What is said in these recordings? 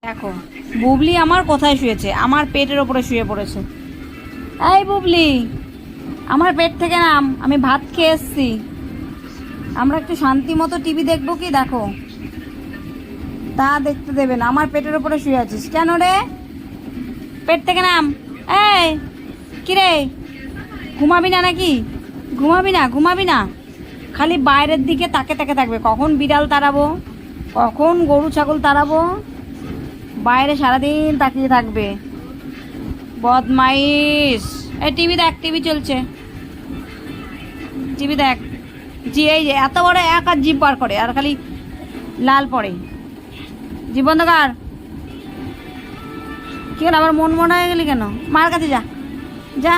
দেখো বুবলি আমার কোথায় শুয়েছে, আমার পেটের ওপরে শুয়ে পড়েছে। এই বুবলি, আমার পেট থেকে নাম, আমি ভাত খেয়ে এসছি। আমরা একটু শান্তি মতো টিভি দেখবো কি? দেখো, তা দেখতে দেবে না, আমার পেটের ওপরে শুয়ে আছিস কেন রে? পেট থেকে নাম। এই কিরে, ঘুমাবি না নাকি? ঘুমাবি না? ঘুমাবি না, খালি বাইরের দিকে তাকে তাকে থাকবে। কখন বিড়াল তাড়াবো, কখন গরু ছাগল তাড়াবো, বাইরে সারাদিন তাকিয়ে থাকবে। বদমাইশ। এই টিভি দেখ, টিভি চলছে, টিভি দেখ। জি, এই যে এত বড় এক আর জিভ বার করে আর খালি লাল পড়ে। জিভ বন্ধ কর। কি হলো, আবার মন মনে হয়ে গেলি কেন? মার কাছে যা, যা।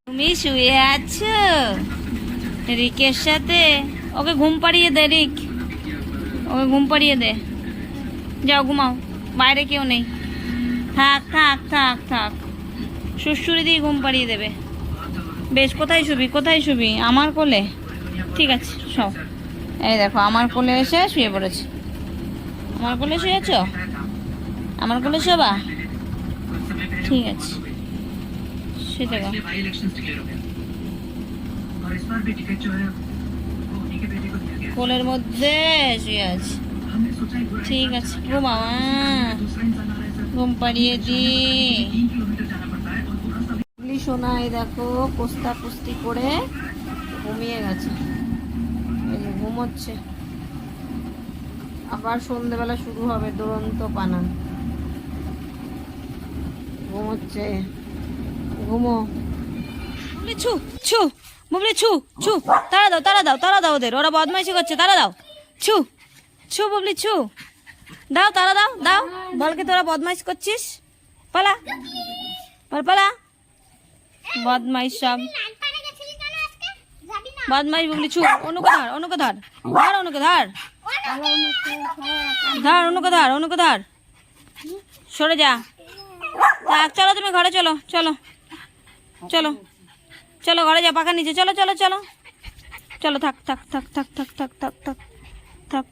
তুমি শুয়ে আছো রিকের সাথে? ওকে ঘুম পাড়িয়ে দে রিক, ওকে ঘুম পাড়িয়ে দে। যাও ঘুমাও, বাইরে কেউ নেই। থাক থাক থাক থাক, সুড়সুড়ি দিয়ে ঘুম পাড়িয়ে দেবে। বেশ, কোথায় শুবি, কোথায় শুবি? আমার কোলে? ঠিক আছে, সব। এই দেখো, আমার কোলে এসে শুয়ে পড়েছে। আমার কোলে শুয়েছ? আমার কোলে শোবা? ঠিক আছে, শুতে গো। কোলের মধ্যে শুয়ে আছে, ঠিক আছে। ঘুমাও, ঘুম পাড়িয়ে দি। সোনাই দেখো পোস্তা পুস্তি করে ঘুমিয়ে গেছে, এই যে ঘুমোচ্ছে। আবার সন্ধ্যেবেলা শুরু হবে দুরন্ত পানা। ঘুমোচ্ছে, ঘুমো। বুবলি ছু ছু, বুবলি ছু ছু, তাড়া দাও তাড়া দাও তাড়া দাও ওদের, ওরা বদমাইশি করছে, তাড়া দাও। ছু ছু বুবলি ছু, দাও তাড়া দাও দাও। বলকে তোরা বদমাইশ করছিস, পালা বল, পালা। বদমাইশ সব, বদমাইশ। বুবলি ছু, অনুকে ধর, অনুকে ধর, ধর অনুকে ধর, ধর অনুকে ধর, অনুকে ধর। সরে যা। থাক, চলো তুমি ঘরে চলো, চলো চলো চলো ঘরে যা, পাখার নিচে চলো চলো চলো চলো। থাক থাক থাক থাক থাক থাক থাক থাক থাক।